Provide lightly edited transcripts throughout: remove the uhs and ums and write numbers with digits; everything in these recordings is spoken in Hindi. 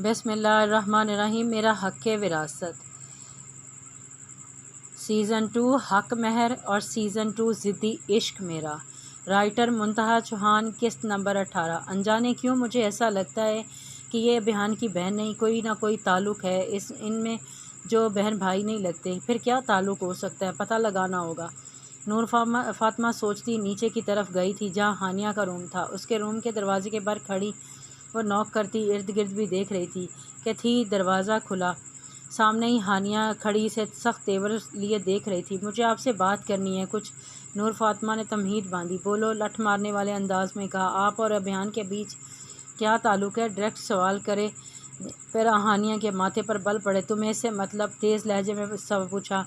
बिस्मिल्लाहिर्रहमानिर्रहीम। मेरा हक़ विरासत सीज़न 2 हक महर और सीज़न 2 ज़िद्दी इश्क मेरा। राइटर मुंतहा चौहान, किस्त नंबर 18। अनजाने क्यों मुझे ऐसा लगता है कि ये बिहान की बहन नहीं, कोई ना कोई ताल्लुक़ है इनमें जो बहन भाई नहीं लगते। फिर क्या ताल्लुक़ हो सकता है, पता लगाना होगा। नूर फातिमा सोचती नीचे की तरफ गई थी जहाँ हानिया का रूम था। उसके रूम के दरवाजे के बाहर खड़ी वो नॉक करती इर्द गिर्द भी देख रही थी कि थी दरवाज़ा खुला। सामने ही हानिया खड़ी से सख्त तेवर लिए देख रही थी। मुझे आपसे बात करनी है कुछ। नूर फातिमा ने तमहीद बांधी। बोलो, लठ मारने वाले अंदाज में कहा। आप और अभियान के बीच क्या ताल्लुक़ है? डायरेक्ट सवाल करे फिर हानिया के माथे पर बल पड़े। तुम्हें इससे मतलब? तेज़ लहजे में सब पूछा।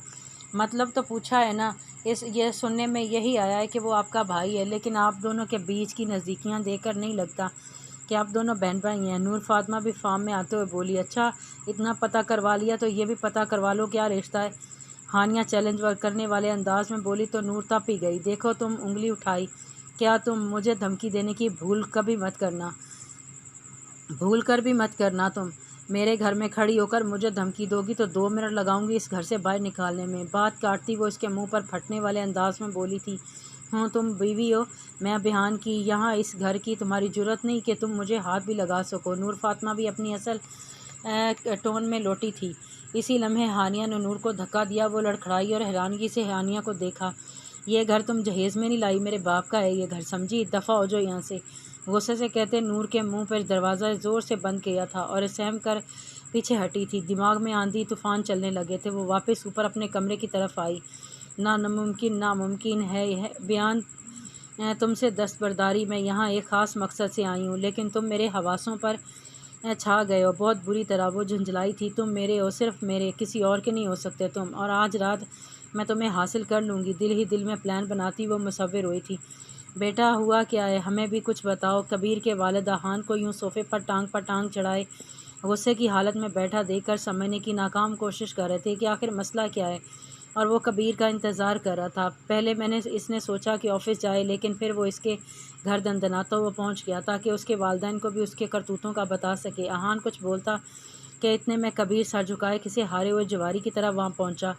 मतलब तो पूछा है ना, ये सुनने में यही आया है कि वो आपका भाई है, लेकिन आप दोनों के बीच की नज़दीकियाँ देखकर नहीं लगता कि आप दोनों बहन भाई हैं। नूर फातिमा भी फार्म में आते हुए बोली। अच्छा, इतना पता करवा लिया तो ये भी पता करवा लो क्या रिश्ता है। हानिया चैलेंज करने वाले अंदाज में बोली तो नूर तप ही गई। देखो, तुम उंगली उठाई, क्या तुम मुझे धमकी देने की भूल कर भी मत करना। तुम मेरे घर में खड़ी होकर मुझे धमकी दोगी तो 2 मिनट लगाऊंगी इस घर से बाहर निकालने में। बात काटती वो इसके मुंह पर फटने वाले अंदाज में बोली थी। तुम बीवी हो, मैं बिहान की, यहाँ इस घर की। तुम्हारी जुर्रत नहीं कि तुम मुझे हाथ भी लगा सको। नूर फातिमा भी अपनी असल टोन में लौटी थी। इसी लम्हे हानिया ने नूर को धक्का दिया। वो लड़खड़ाई और हैरानगी से हानिया को देखा। ये घर तुम जहेज़ में नहीं लाई, मेरे बाप का है ये घर, समझी? दफ़ा हो जाओ यहाँ से। गुस्से से कहते नूर के मुंह पर दरवाज़ा ज़ोर से बंद किया था और सहम कर पीछे हटी थी। दिमाग में आंधी तूफ़ान चलने लगे थे। वो वापस ऊपर अपने कमरे की तरफ आई। नामुमकिन है बयान तुमसे दस्तबरदारी। मैं यहाँ एक ख़ास मकसद से आई हूँ, लेकिन तुम मेरे हवासों पर छा गए हो बहुत बुरी तरह। वो झुंझलाई थी। तुम मेरे हो, सिर्फ मेरे, किसी और के नहीं हो सकते तुम। और आज रात मैं तुम्हें हासिल कर लूँगी। दिल ही दिल में प्लान बनाती वो मुसव्विर हुई थी। बेटा, हुआ क्या है, हमें भी कुछ बताओ। कबीर के वालिद अहान को यूँ सोफ़े पर टांग चढ़ाए गुस्से की हालत में बैठा देखकर समझने की नाकाम कोशिश कर रहे थे कि आखिर मसला क्या है। और वो कबीर का इंतज़ार कर रहा था। पहले इसने सोचा कि ऑफ़िस जाए, लेकिन फिर वो इसके घर दंदनाता हुआ पहुंच गया ताकि उसके वालिदैन को भी उसके करतूतों का बता सके। अहान कुछ बोलता कि इतने में कबीर सर झुकाए किसी हारे हुए जवारी की तरह वहाँ पहुंचा।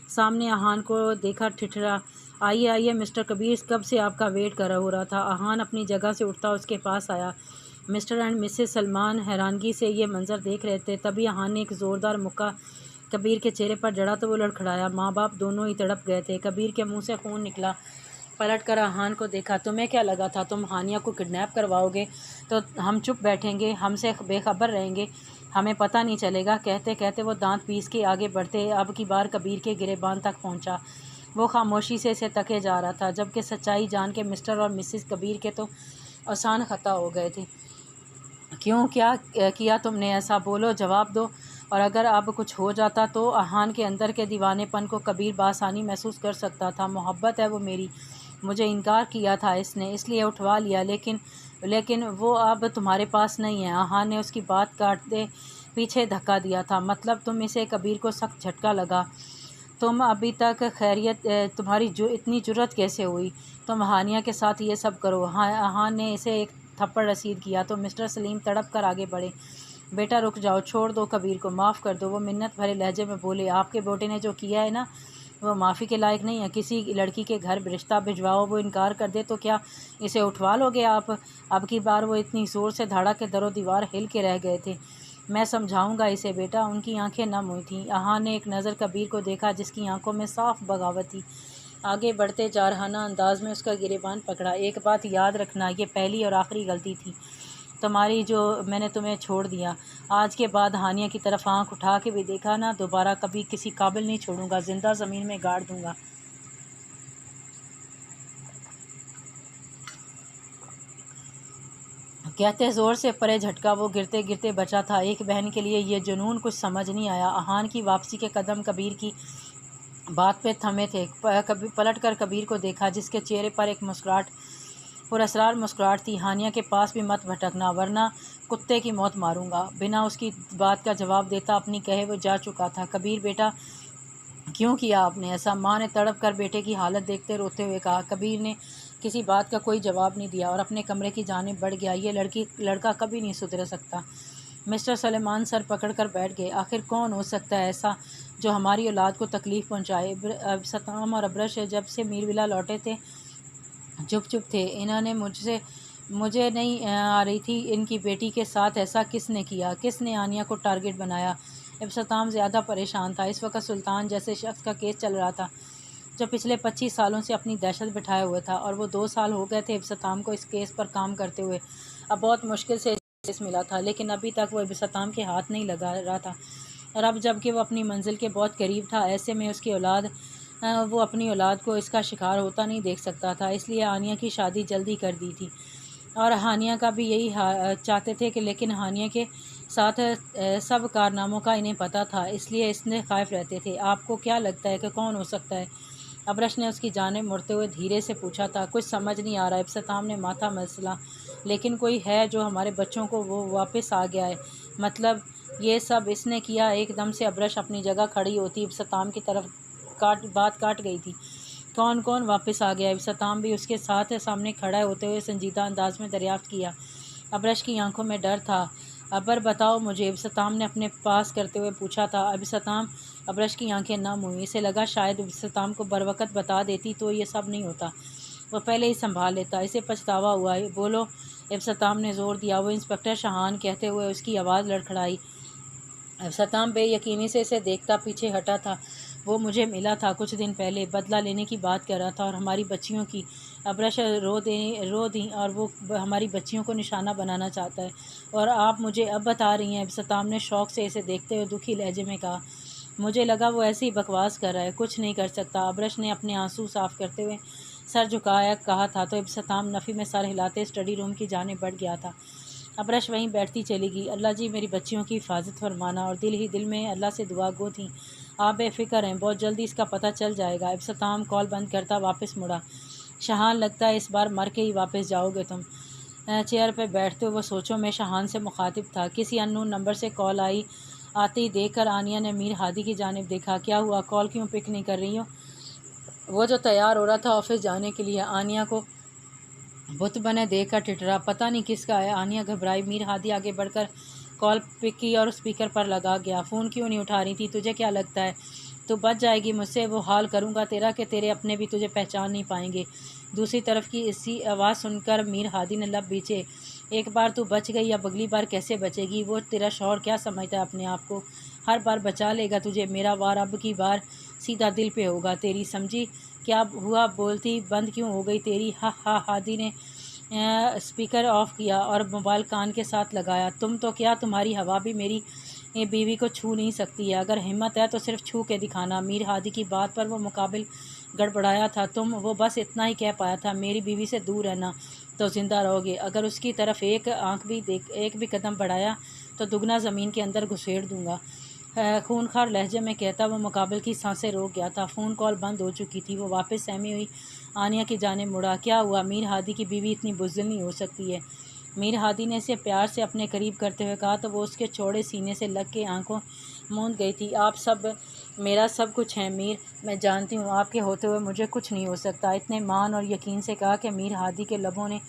सामने अहान को देखा ठिठरा। आइए आइए मिस्टर कबीर, कब से आपका वेट कर हो रहा था। अहान अपनी जगह से उठता उसके पास आया। मिस्टर एंड मिसेस सलमान हैरानगी से ये मंजर देख रहे थे। तभी अहान ने एक ज़ोरदार मुक्का कबीर के चेहरे पर जड़ा तो वो लड़खड़ाया। माँ बाप दोनों ही तड़प गए थे। कबीर के मुंह से खून निकला। पलट कर अहान को देखा। तुम्हें क्या लगा था तुम हानिया को किडनैप करवाओगे तो हम चुप बैठेंगे, हमसे बेखबर रहेंगे, हमें पता नहीं चलेगा? कहते कहते वो दांत पीस के आगे बढ़ते अब की बार कबीर के गिरेबान तक पहुंचा। वो खामोशी से इसे तके जा रहा था, जबकि सच्चाई जान के मिस्टर और मिसेस कबीर के तो आसान खता हो गए थे। क्यों, क्या किया तुमने ऐसा? बोलो, जवाब दो। और अगर अब कुछ हो जाता तो? अहान के अंदर के दीवानेपन को कबीर बासानी महसूस कर सकता था। मोहब्बत है वो मेरी, मुझे इनकार किया था इसने, इसलिए उठवा लिया, लेकिन वो अब तुम्हारे पास नहीं है। अहान ने उसकी बात काटते पीछे धक्का दिया था। मतलब तुम इसे? कबीर को सख्त झटका लगा। तुम अभी तक खैरियत? तुम्हारी इतनी जुर्रत कैसे हुई तुम हानिया के साथ ये सब करो? हाँ, अहान ने इसे एक थप्पड़ रसीद किया तो मिस्टर सलीम तड़प कर आगे बढ़े। बेटा रुक जाओ, छोड़ दो कबीर को, माफ़ कर दो। वो मिन्नत भरे लहजे में बोले। आपके बेटे ने जो किया है ना, वो माफ़ी के लायक नहीं है। किसी लड़की के घर रिश्ता भिजवाओ, वो इनकार कर दे तो क्या इसे उठवा लोगे आप? अब की बार वो इतनी ज़ोर से धड़ा के दरो दीवार हिल के रह गए थे। मैं समझाऊंगा इसे बेटा। उनकी आंखें नम हुई थीं। अहान ने एक नज़र कबीर को देखा जिसकी आंखों में साफ बगावत थी। आगे बढ़ते जारहाना अंदाज में उसका गिरेबान पकड़ा। एक बात याद रखना, ये पहली और आखिरी गलती थी तुम्हारी जो मैंने तुम्हें छोड़ दिया। आज के बाद हानिया की तरफ आंख उठा के भी देखा ना, दोबारा कभी किसी काबिल नहीं छोड़ूंगा, जिंदा ज़मीन में गाड़ दूंगा। कहते ज़ोर से परे झटका वो गिरते गिरते बचा था। एक बहन के लिए ये जुनून कुछ समझ नहीं आया। अहान की वापसी के कदम कबीर की बात पे थमे थे। पलट कर कबीर को देखा जिसके चेहरे पर एक मुस्कुराहट, पुरअसरार मुस्कुराहट थी। हानिया के पास भी मत भटकना वरना कुत्ते की मौत मारूंगा। बिना उसकी बात का जवाब देता अपनी कहे वो जा चुका था। कबीर बेटा, क्यों किया आपने ऐसा? माँ ने तड़प कर बेटे की हालत देखते रोते हुए कहा। कबीर ने किसी बात का कोई जवाब नहीं दिया और अपने कमरे की जानिब बढ़ गया। ये लड़का कभी नहीं सुधर सकता। मिस्टर सलेमान सर पकड़कर बैठ गए। आखिर कौन हो सकता है ऐसा जो हमारी औलाद को तकलीफ़ पहुंचाए? सताम और अब्रश जब से मीरविला लौटे थे चुप चुप थे। इन्होंने मुझे नहीं आ रही थी इनकी बेटी के साथ ऐसा किसने किया? किसने आनिया को टारगेट बनाया? इब्सताम ज़्यादा परेशान था। इस वक्त सुल्तान जैसे शख्स का केस चल रहा था जो पिछले 25 सालों से अपनी दहशत बिठाए हुए था, और वो 2 साल हो गए थे इब्सताम को इस केस पर काम करते हुए। अब बहुत मुश्किल से केस मिला था, लेकिन अभी तक वो इब्सताम के हाथ नहीं लगा रहा था। और अब जबकि वो अपनी मंजिल के बहुत करीब था, ऐसे में उसकी औलाद वो अपनी औलाद को इसका शिकार होता नहीं देख सकता था। इसलिए हानिया की शादी जल्दी कर दी थी, और हानिया का भी यही चाहते थे कि, लेकिन हानिया के साथ सब कारनामों का इन्हें पता था, इसलिए इसने खाइफ रहते थे। आपको क्या लगता है कि कौन हो सकता है? अब्रश ने उसकी जानिब मुड़ते हुए धीरे से पूछा था। कुछ समझ नहीं आ रहा। इब्सताम ने माथा मसला। लेकिन कोई है जो हमारे बच्चों को वो वापस आ गया है। मतलब ये सब इसने किया? एकदम से अब्रश अपनी जगह खड़ी होती इब्सताम की तरफ बात काट गई थी। कौन कौन वापस आ गया? इब्सताम भी उसके साथ सामने खड़ा होते हुए संजीदा अंदाज में दरियाफ्त किया। अब्रश की आंखों में डर था। अबर बताओ मुझे, इब्सताम ने अपने पास करते हुए पूछा था। इब्सताम अब्रश की आंखें नम हुई। इसे लगा शायद इब्सताम को बरवक़्त बता देती तो ये सब नहीं होता, वो पहले ही संभाल लेता। इसे पछतावा हुआ। बोलो, इब्सताम ने ज़ोर दिया। वो इंस्पेक्टर शाहान कहते हुए उसकी आवाज़ लड़खड़ाई। इब्सताम बेयकीनी से इसे देखता पीछे हटा था। वो मुझे मिला था कुछ दिन पहले, बदला लेने की बात कर रहा था, और हमारी बच्चियों की। अब्रश रो दी, और वो हमारी बच्चियों को निशाना बनाना चाहता है, और आप मुझे अब बता रही हैं? इब्सताम ने शौक़ से इसे देखते हुए दुखी लहजे में कहा। मुझे लगा वो ऐसी बकवास कर रहा है, कुछ नहीं कर सकता। अब्रश ने अपने आंसू साफ़ करते हुए सर झुकाया कहा था, तो इब्सताम नफ़ी में सर हिलाते स्टडी रूम की जानिब बढ़ गया था। अब्रश वहीं बैठती चली गई। अल्लाह जी मेरी बच्चियों की हिफाजत फरमाना, और दिल ही दिल में अल्लाह से दुआ गो थी। आप बेफ़िक्र हैं, बहुत जल्दी इसका पता चल जाएगा। इब्सताम कॉल बंद करता वापस मुड़ा। शाहान, लगता है इस बार मर के ही वापस जाओगे तुम। चेयर पर बैठते हुए सोचों में शाहान से मुखातिब था। किसी अननोन नंबर से कॉल आती देखकर आनिया ने मीर हादी की जानिब देखा। क्या हुआ, कॉल क्यों पिक नहीं कर रही हो? वो जो तैयार हो रहा था ऑफिस जाने के लिए, आनिया को बुत बने देख कर टिटरा। पता नहीं किसका है। आनिया घबराई। मीर हादी आगे बढ़कर कॉल पिक की और स्पीकर पर लगा गया। फ़ोन क्यों नहीं उठा रही थी? तुझे क्या लगता है तू बच जाएगी मुझसे? वो हाल करूँगा तेरा कि तेरे अपने भी तुझे पहचान नहीं पाएंगे। दूसरी तरफ की इसी आवाज़ सुनकर मीर हादी ने लब बीचे। एक बार तू बच गई, अब अगली बार कैसे बचेगी? वो तेरा शौहर क्या समझता है अपने आप को? हर बार बचा लेगा तुझे। मेरा वार अब की बार सीधा दिल पे होगा तेरी, समझी? क्या हुआ, बोलती बंद क्यों हो गई तेरी? हा हा। हादी ने स्पीकर ऑफ किया और मोबाइल कान के साथ लगाया। तुम तो क्या, तुम्हारी हवा भी मेरी बीवी को छू नहीं सकती है। अगर हिम्मत है तो सिर्फ छू के दिखाना। मीर हादी की बात पर वो मुकाबिल गड़बड़ाया था। वो बस इतना ही कह पाया था, मेरी बीवी से दूर रहना तो ज़िंदा रहोगे। अगर उसकी तरफ एक भी कदम बढ़ाया तो दुगना ज़मीन के अंदर घुसेड़ दूँगा। खूनखार लहजे में कहता वो मुकाबिल की सांसें रोक गया था। फ़ोन कॉल बंद हो चुकी थी। वो वापस सहमी हुई आनिया की जानिब मुड़ा। क्या हुआ? मीर हादी की बीवी इतनी बुज़दिल नहीं हो सकती है। मीर हादी ने इसे प्यार से अपने करीब करते हुए कहा तो वो उसके चौड़े सीने से लग के आंखों मूंद गई थी। आप सब मेरा सब कुछ हैं मीर, मैं जानती हूँ आपके होते हुए मुझे कुछ नहीं हो सकता। इतने मान और यकीन से कहा कि मीर हादी के लबों ने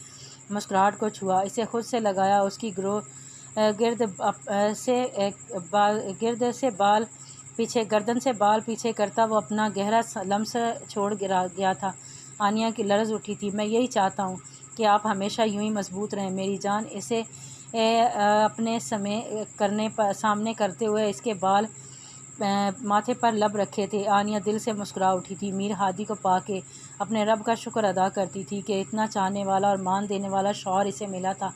मुस्कुराहट को छुआ। इसे खुद से लगाया। उसकी गिरद से बाल पीछे गर्दन से बाल पीछे करता वो अपना गहरा लम्स छोड़ गिरा गया था। आनिया की लर्ज़ उठी थी। मैं यही चाहता हूँ कि आप हमेशा यूं ही मजबूत रहें मेरी जान। इसे अपने सामने करते हुए इसके बाल माथे पर लब रखे थे। आनिया दिल से मुस्कुरा उठी थी। मीर हादी को पाके अपने रब का शुक्र अदा करती थी कि इतना चाहने वाला और मान देने वाला शौहर इसे मिला था,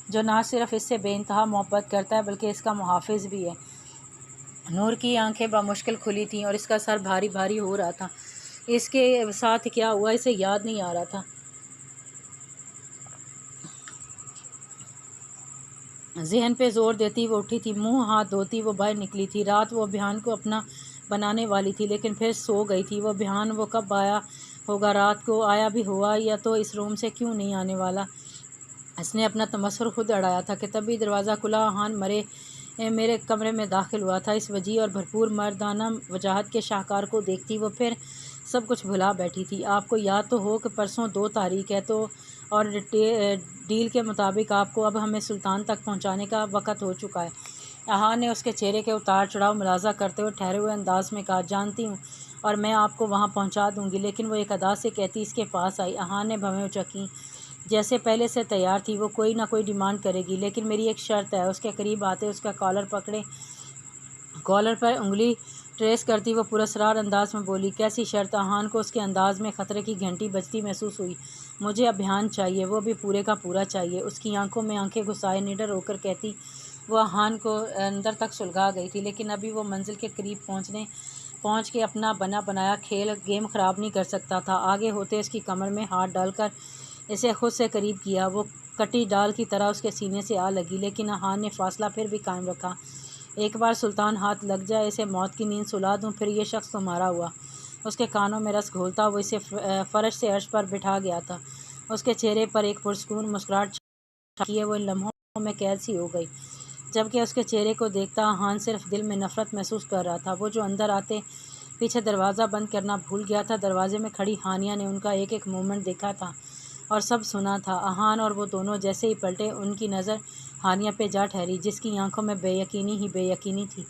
जो ना सिर्फ इससे बेइंतहा मोहब्बत करता है बल्कि इसका मुहाफिज भी है। नूर की आंखें बामुश्किल खुली थीं और इसका सर भारी भारी हो रहा था। इसके साथ क्या हुआ इसे याद नहीं आ रहा था। जहन पे ज़ोर देती वो उठी थी। मुंह हाथ धोती वो बाहर निकली थी। रात वो अभियान को अपना बनाने वाली थी, लेकिन फिर सो गई थी। वो अभियान वो कब आया होगा? रात को आया भी हुआ या तो इस रूम से क्यों नहीं आने वाला? इसने अपना तमस्सुर खुद अड़ाया था कि तभी दरवाज़ा खुला। हान मेरे कमरे में दाखिल हुआ था। इस वजी और भरपूर मर्दाना वजाहत के शाहकार को देखती वो फिर सब कुछ भुला बैठी थी। आपको याद तो हो कि परसों 2 तारीख है, तो और डील के मुताबिक आपको अब हमें सुल्तान तक पहुंचाने का वक़्त हो चुका है। अहान ने उसके चेहरे के उतार चढ़ाव मुलाजा करते हुए ठहरे हुए अंदाज में कहा, जानती हूँ और मैं आपको वहाँ पहुँचा दूँगी, लेकिन वो एक अदा से कहती इसके पास आई। अहान ने भवें उचकी, जैसे पहले से तैयार थी। वो कोई ना कोई डिमांड करेगी, लेकिन मेरी एक शर्त है। उसके करीब आते उसका कॉलर पर उंगली ट्रेस करती वो पुरस्कार अंदाज में बोली, कैसी शर्त? अहान को उसके अंदाज में ख़तरे की घंटी बजती महसूस हुई। मुझे अभियान चाहिए, वो भी पूरे का पूरा चाहिए। उसकी आंखों में आंखें घुसाए निडर होकर कहती वो अहान को अंदर तक सुलगा गई थी, लेकिन अभी वो मंजिल के करीब पहुँच के अपना बना बनाया गेम ख़राब नहीं कर सकता था। आगे होते इसकी कमर में हाथ डालकर इसे खुद से करीब किया। वो कटी डाल की तरह उसके सीने से आ लगी, लेकिन अहान ने फासला फिर भी कायम रखा। एक बार सुल्तान हाथ लग जाए, इसे मौत की नींद सुला दूं, फिर ये शख्स तुम्हारा हुआ। उसके कानों में रस घोलता वो इसे फर्श से अर्श पर बिठा गया था। उसके चेहरे पर एक पुरस्कून मुस्कुराहट छाई, वो इन लम्हों में कैद सी हो गई। जबकि उसके चेहरे को देखता अहान सिर्फ दिल में नफरत महसूस कर रहा था। वो जो अंदर आते पीछे दरवाज़ा बंद करना भूल गया था। दरवाजे में खड़ी हानिया ने उनका एक एक मूवमेंट देखा था और सब सुना था। अहान और वो दोनों जैसे ही पलटे, उनकी नज़र हानिया पे जा ठहरी, जिसकी आंखों में बेयकीनी थी।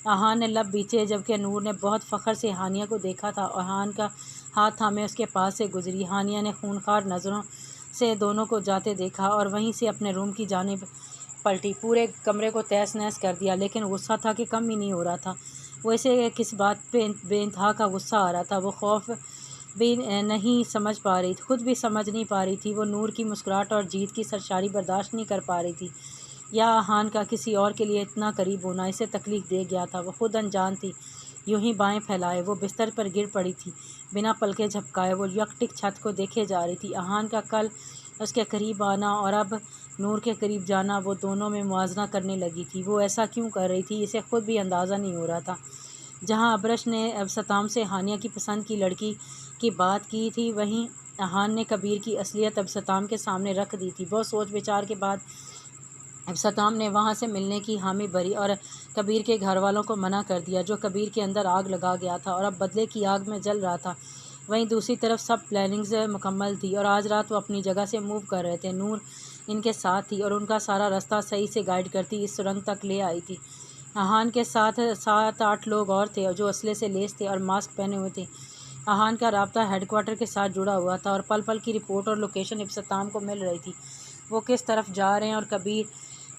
अहान ने लब बीचे, जबकि नूर ने बहुत फ़ख्र से हानिया को देखा था। अहान का हाथ थामे उसके पास से गुजरी। हानिया ने खूनखार नज़रों से दोनों को जाते देखा और वहीं से अपने रूम की जानिब पलटी। पूरे कमरे को तहस नहस कर दिया, लेकिन गुस्सा था कि कम ही नहीं हो रहा था। वो इसे किस बात पे बेइंतहा का गुस्सा आ रहा था। वो खौफ भी नहीं समझ पा रही थी, खुद भी समझ नहीं पा रही थी। वो नूर की मुस्कुराहट और जीत की सरशारी बर्दाश्त नहीं कर पा रही थी, या अहान का किसी और के लिए इतना करीब होना इसे तकलीफ़ दे गया था। वो खुद अनजान थी। यूं ही बाएं फैलाए वो बिस्तर पर गिर पड़ी थी, बिना पलके झपकाए। वो यकटिक छत को देखे जा रही थी। अहान का कल उसके करीब आना और अब नूर के करीब जाना, वो दोनों में मुआवजा करने लगी थी। वो ऐसा क्यों कर रही थी, इसे खुद भी अंदाज़ा नहीं हो रहा था। जहाँ अबरश ने अबसताम से हानिया की पसंद की लड़की की बात की थी, वहीं अहान ने कबीर की असलियत अबसताम के सामने रख दी थी। बहुत सोच विचार के बाद अबसताम ने वहाँ से मिलने की हामी भरी और कबीर के घर वालों को मना कर दिया, जो कबीर के अंदर आग लगा गया था और अब बदले की आग में जल रहा था। वहीं दूसरी तरफ सब प्लानिंग्स मुकम्मल थी और आज रात वो अपनी जगह से मूव कर रहे थे। नूर इनके साथ थी और उनका सारा रास्ता सही से गाइड करती इस सुरंग तक ले आई थी। अहान के साथ 7-8 लोग और थे जो असले से लेस थे और मास्क पहने हुए थे। अहान का राब्ता हेडक्वार्टर के साथ जुड़ा हुआ था और पल पल की रिपोर्ट और लोकेशन इब्सताम को मिल रही थी। वो किस तरफ जा रहे हैं और कबीर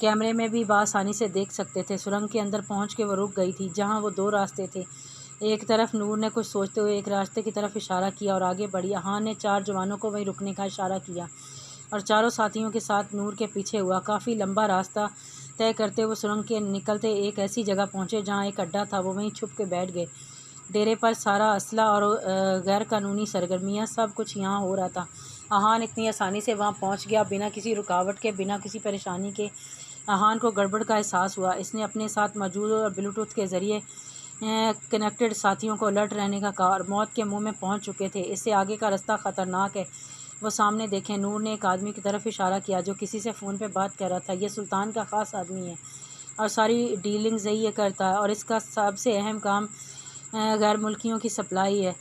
कैमरे में भी बासानी से देख सकते थे। सुरंग के अंदर पहुंच के वो रुक गई थी, जहां वो 2 रास्ते थे। एक तरफ नूर ने कुछ सोचते हुए एक रास्ते की तरफ इशारा किया और आगे बढ़ी। अहान ने 4 जवानों को वहीं रुकने का इशारा किया और चारों साथियों के साथ नूर के पीछे हुआ। काफ़ी लंबा रास्ता तय करते हुए सुरंग के निकलते एक ऐसी जगह पहुंचे जहां एक अड्डा था। वो वहीं छुप के बैठ गए। डेरे पर सारा असला और गैर कानूनी सरगर्मियाँ सब कुछ यहाँ हो रहा था। अहान इतनी आसानी से वहाँ पहुँच गया, बिना किसी रुकावट के, बिना किसी परेशानी के। अहान को गड़बड़ का एहसास हुआ। इसने अपने साथ मौजूद और ब्लूटूथ के ज़रिए कनेक्टेड साथियों को अलर्ट रहने का कहा और मौत के मुंह में पहुंच चुके थे। इससे आगे का रास्ता ख़तरनाक है। वो सामने देखें। नूर ने एक आदमी की तरफ इशारा किया जो किसी से फ़ोन पे बात कर रहा था। ये सुल्तान का ख़ास आदमी है और सारी डीलिंग्स यही करता है और इसका सबसे अहम काम गैर मुल्कियों की सप्लाई है।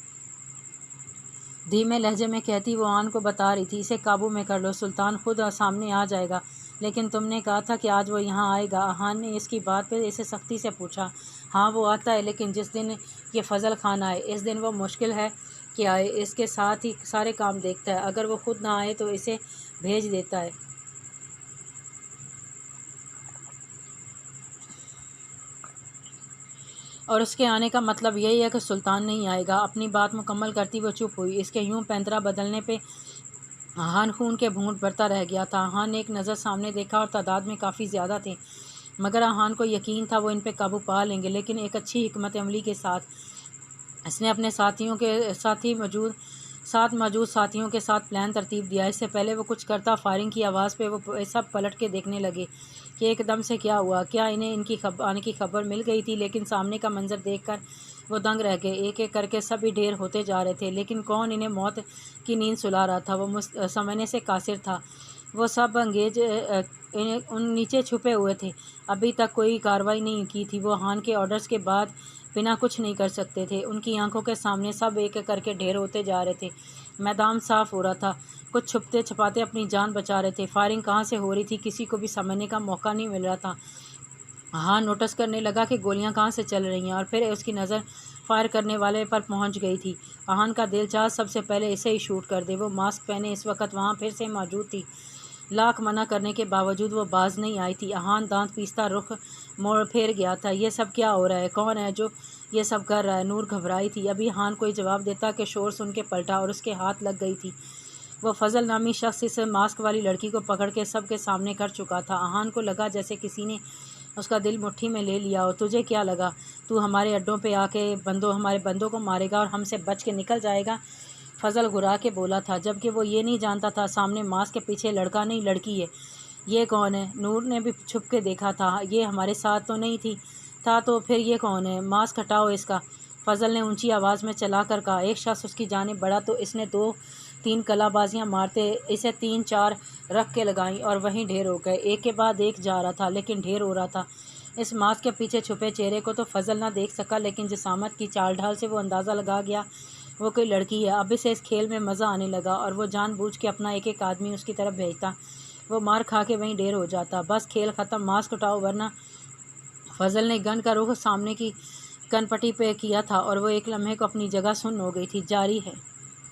धीमे लहजे में कहती वो आन को बता रही थी, इसे काबू में कर लो, सुल्तान खुद सामने आ जाएगा। लेकिन तुमने कहा था कि आज वो यहाँ आएगा। अहान ने इसकी बात पे इसे सख्ती से पूछा। हाँ वो आता है, लेकिन जिस दिन ये फजल खान आए, इस दिन वो मुश्किल है कि आए। इसके साथ ही सारे काम देखता है। अगर वो खुद ना आए तो इसे भेज देता है। और उसके आने का मतलब यही है कि सुल्तान नहीं आएगा। अपनी बात मुकम्मल करती वो चुप हुई। इसके यूं पैंतरा बदलने पे अहान खून के घूंट भरता रह गया था। अहान ने एक नज़र सामने देखा और तादाद में काफ़ी ज़्यादा थे, मगर अहान को यकीन था वो इन पे काबू पा लेंगे, लेकिन एक अच्छी हिकमत अमली के साथ। इसने अपने साथ मौजूद साथियों के साथ प्लान तरतीब दिया। इससे पहले वो कुछ करता, फायरिंग की आवाज़ पे वो सब पलट के देखने लगे कि एकदम से क्या हुआ। क्या इन्हें इनकी आने की खबर मिल गई थी? लेकिन सामने का मंजर देखकर वो दंग रह गए। एक एक करके सभी ढेर होते जा रहे थे, लेकिन कौन इन्हें मौत की नींद सुला रहा था? वो समझने से कासिर था। वो सब अंगेज उन नीचे छुपे हुए थे। अभी तक कोई कार्रवाई नहीं की थी। वो हान के ऑर्डर्स के बाद बिना कुछ नहीं कर सकते थे। उनकी आंखों के सामने सब एक एक करके ढेर होते जा रहे थे। मैदान साफ हो रहा था। कुछ छुपते छुपाते अपनी जान बचा रहे थे। फायरिंग कहाँ से हो रही थी किसी को भी समझने का मौका नहीं मिल रहा था। हाँ नोटिस करने लगा कि गोलियां कहाँ से चल रही हैं, और फिर उसकी नज़र फायर करने वाले पर पहुंच गई थी। अहान का दिल चाह सबसे पहले इसे ही शूट कर दे। वो मास्क पहने इस वक्त वहाँ फिर से मौजूद थी। लाख मना करने के बावजूद वो बाज नहीं आई थी। अहान दांत पीसता रुख मोड़ फेर गया था। ये सब क्या हो रहा है? कौन है जो ये सब कर रहा है? नूर घबराई थी। अभी हान कोई जवाब देता कि शोर सुन के पलटा और उसके हाथ लग गई थी। वो फजल नामी शख्स इस मास्क वाली लड़की को पकड़ के सबके सामने कर चुका था। अहान को लगा जैसे किसी ने उसका दिल मुट्ठी में ले लिया हो। तुझे क्या लगा तू हमारे अड्डों पे आके हमारे बंदों को मारेगा और हमसे बच के निकल जाएगा? फजल घुरा के बोला था, जबकि वो ये नहीं जानता था सामने मास्क के पीछे लड़का नहीं लड़की है। ये कौन है? नूर ने भी छुप के देखा था। ये हमारे साथ तो नहीं थी। था तो फिर ये कौन है? मास्क हटाओ इसका। फजल ने ऊंची आवाज़ में चला कर कहा। एक शख्स उसकी जानिब बढ़ा तो इसने 2-3 कलाबाजियाँ मारते इसे 3-4 रख के लगाई और वहीं ढेर हो गए। एक के बाद एक जा रहा था लेकिन ढेर हो रहा था। इस मास्क के पीछे छुपे चेहरे को तो फजल ना देख सका, लेकिन जिसामत की चाल ढाल से वो अंदाज़ा लगा गया वो कोई लड़की है। अब इसे इस खेल में मज़ा आने लगा और वो जानबूझ के अपना एक एक आदमी उसकी तरफ भेजता। वो मार खा के वहीं ढेर हो जाता। बस खेल ख़त्म, मास्क उठाओ वरना। फजल ने गन का रुख सामने की कनपट्टी पे किया था और वो एक लम्हे को अपनी जगह सुन्न हो गई थी। जारी है।